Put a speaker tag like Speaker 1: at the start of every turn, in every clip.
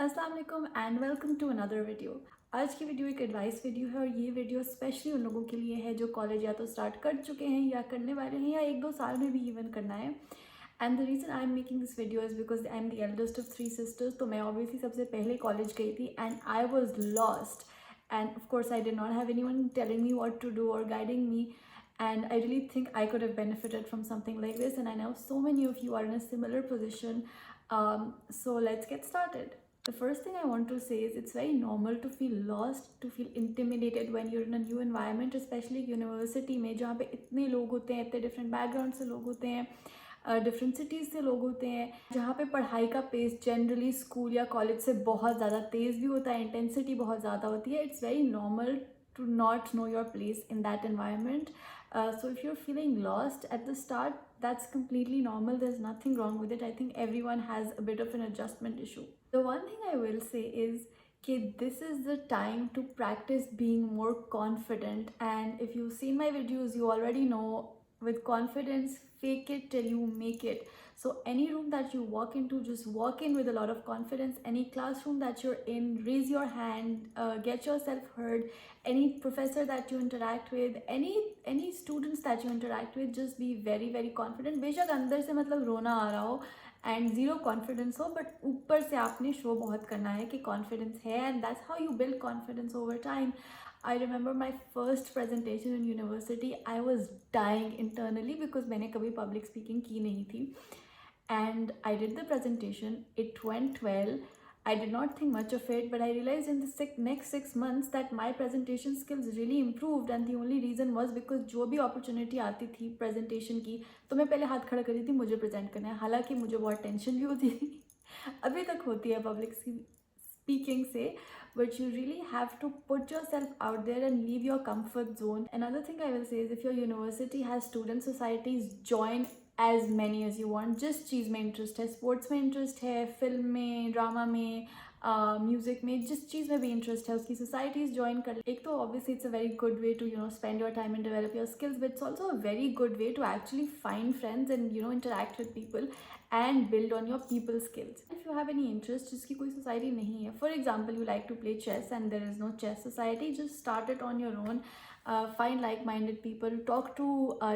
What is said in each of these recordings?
Speaker 1: अस्सलाम वालेकुम and welcome to another video. आज की वीडियो एक एडवाइस वीडियो है और ये वीडियो स्पेशली उन लोगों के लिए है जो कॉलेज या तो स्टार्ट कर चुके हैं या करने वाले हैं या एक दो साल में भी इवन करना है। And the reason I am making this video is because I am the eldest of 3 sisters. तो मैं ऑब्वियसली सबसे पहले कॉलेज गई थी and I was lost and of course I did not have anyone telling me what to do और guiding me. And I really think I could have benefited from something like this, and I know so many of you are in a similar position. So let's get started. The first thing I want to say is it's very normal to feel lost, to feel intimidated when you're in a new environment, especially university में जहाँ पे इतने लोग होते हैं, इतने different background से लोग होते हैं, डिफरेंट सिटीज़ से लोग होते हैं, जहाँ पे पढ़ाई का पेस जनरली स्कूल या कॉलेज से बहुत ज़्यादा तेज़ भी होता है, इंटेंसिटी बहुत ज़्यादा होती है. It's very normal to not know your place in that environment. So if you're feeling lost at the start, that's completely normal. There's nothing wrong with it. I think everyone has a bit of an adjustment issue. The one thing I will say is that this is the time to practice being more confident. And if you've seen my videos, you already know with confidence, fake it till you make it. So any room that you walk into, just walk in with a lot of confidence. Any classroom that you're in, raise your hand, get yourself heard. Any professor that you interact with, any students that you interact with, just be very very confident. बेशक अंदर से मतलब रोना आ रहा हो and zero confidence हो, but ऊपर से आपने शो बहुत करना है कि कॉन्फिडेंस है, and that's how you build confidence over time. I remember my first presentation in university. I was dying internally because मैंने कभी public speaking की नहीं थी. And I did the presentation. It went well. I did not think much of it, but I realized in the next 6 months that my presentation skills really improved, and the only reason was because जो भी opportunity आती थी presentation की, तो मैं पहले हाथ खड़ा करती थी मुझे present करना है. हालांकि मुझे बहुत tension भी होती थी, अभी तक होती है public speaking से, but you really have to put yourself out there and leave your comfort zone. Another thing I will say is if your university has student societies, join as many as you want. जिस चीज़ में interest है, sports में interest है, film में, drama में, music में, जिस चीज़ में भी इंटरेस्ट है उसकी सोसाइटीज़ ज्वाइन कर. एक तो obviously it's a very good way to spend your time and develop your skills, but it's also a very good way to actually find friends and interact with people and build on your people skills. If you have any interest जिसकी कोई society नहीं है, for example you like to play chess and there is no chess society, just start it on your own. Find like-minded people, talk to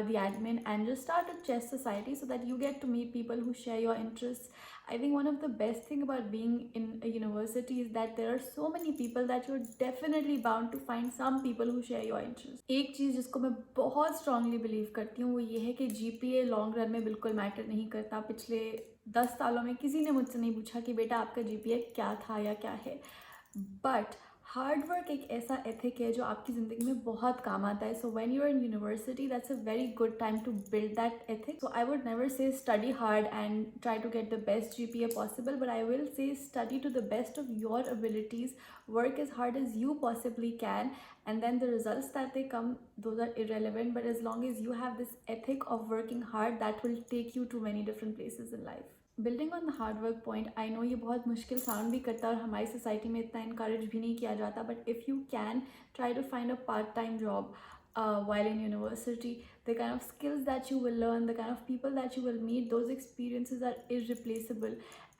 Speaker 1: the admin and just start a chess society so that you get to meet people who share your interests. I think one of the best thing about being in a university is that there are so many people that you're definitely bound to find some people who share your interests. एक चीज़ जिसको मैं बहुत strongly believe करती हूँ वो ये है कि GPA लॉन्ग रन में बिल्कुल मैटर नहीं करता. पिछले 10 सालों में किसी ने मुझसे नहीं पूछा कि बेटा आपका GPA क्या था या क्या है, बट हार्ड वर्क एक ऐसा एथिक है जो आपकी ज़िंदगी में बहुत काम आता है. So when you are in university that's a very good time to build that ethic. So I would never say study hard and try to get the best GPA possible, but I will say study to the best of your abilities, work as hard as you possibly can, and then the results that they come, those are irrelevant. But as long as you have this ethic of working hard, that will take you to many different places in life. Building on the hard work point, I know ये बहुत मुश्किल sound भी करता है और हमारी society में इतना इनकरेज भी नहीं किया जाता, but if you can try to find a part time job while in university. The kind of skills that you will learn, the kind of people that you will meet, those experiences are irreplaceable.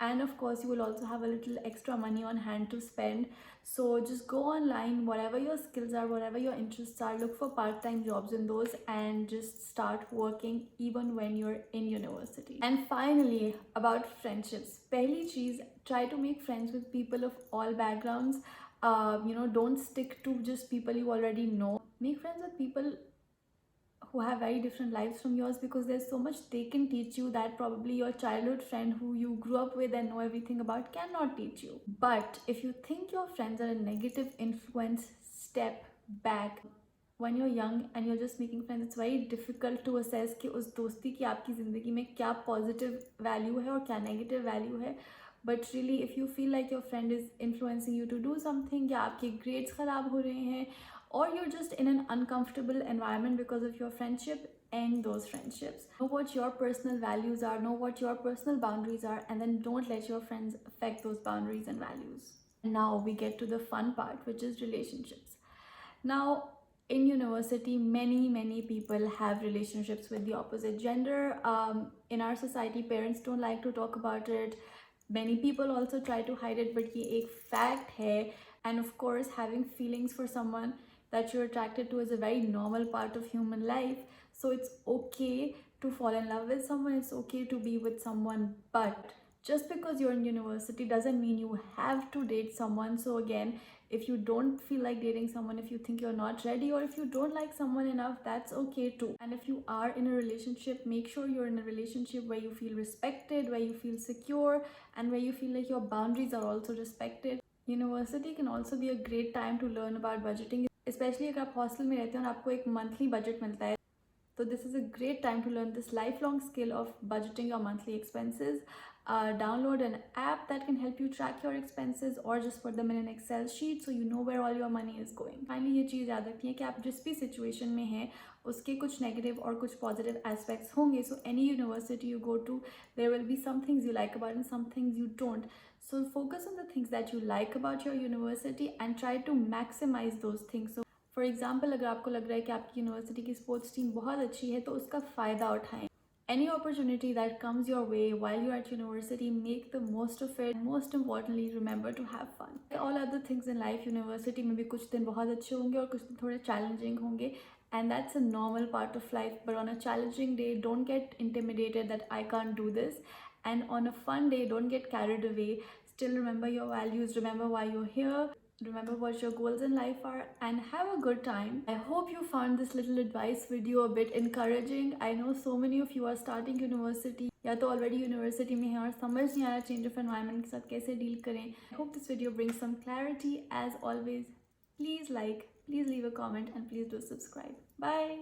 Speaker 1: And of course you will also have a little extra money on hand to spend. So just go online, whatever your skills are, whatever your interests are, look for part-time jobs in those and just start working even when you're in university. And finally, about friendships, pehli cheez, try to make friends with people of all backgrounds. Don't stick to just people you already know. Make friends with people who have very different lives from yours, because there's so much they can teach you that probably your childhood friend who you grew up with and know everything about cannot teach you. But if you think your friends are a negative influence, step back. When you're young and you're just making friends, it's very difficult to assess कि उस दोस्ती की आपकी ज़िंदगी में क्या positive value है और क्या negative value है. But really, if you feel like your friend is influencing you to do something, या आपके grades ख़राब हो रहे हैं, or you're just in an uncomfortable environment because of your friendship, end those friendships. Know what your personal values are, know what your personal boundaries are, and then don't let your friends affect those boundaries and values. And now we get to the fun part, which is relationships. Now, in university, many people have relationships with the opposite gender. In our society, parents don't like to talk about it. Many people also try to hide it, but ये एक fact है. And of course, having feelings for someone that you're attracted to is a very normal part of human life. So it's okay to fall in love with someone, it's okay to be with someone, but just because you're in university doesn't mean you have to date someone. So again, if you don't feel like dating someone, if you think you're not ready, or if you don't like someone enough, that's okay too. And if you are in a relationship, make sure you're in a relationship where you feel respected, where you feel secure, and where you feel like your boundaries are also respected. University can also be a great time to learn about budgeting, especially अगर आप hostel में रहते हो और आपको एक monthly budget मिलता है. So this is a great time to learn this lifelong skill of budgeting your monthly expenses. Download an app that can help you track your expenses, or just put them in an Excel sheet so you know where all your money is going. Finally, ये चीज़ याद रखिए कि आप जिस भी situation में हैं उसके कुछ negative और कुछ positive aspects होंगे. So any university you go to, there will be some things you like about and some things you don't. So focus on the things that you like about your university and try to maximize those things. So for example, अगर आपको लग रहा है कि आपकी university की sports team बहुत अच्छी है तो उसका फ़ायदा उठाएं. Any opportunity that comes your way while you're at university, make the most of it. Most importantly, remember to have fun. All other things in life, university में भी कुछ दिन बहुत अच्छे होंगे और कुछ दिन थोड़े challenging होंगे, and that's a normal part of life. But on a challenging day, don't get intimidated that I can't do this, and on a fun day, don't get carried away. Still remember your values, remember why you're here, remember what your goals in life are, and have a good time. I hope you found this little advice video a bit encouraging. I know so many of you are starting university या तो already university में हैं और समझ नहीं आ रहा change of environment के साथ कैसे deal करें. I hope this video brings some clarity. As always, please like, please leave a comment, and please do subscribe. Bye.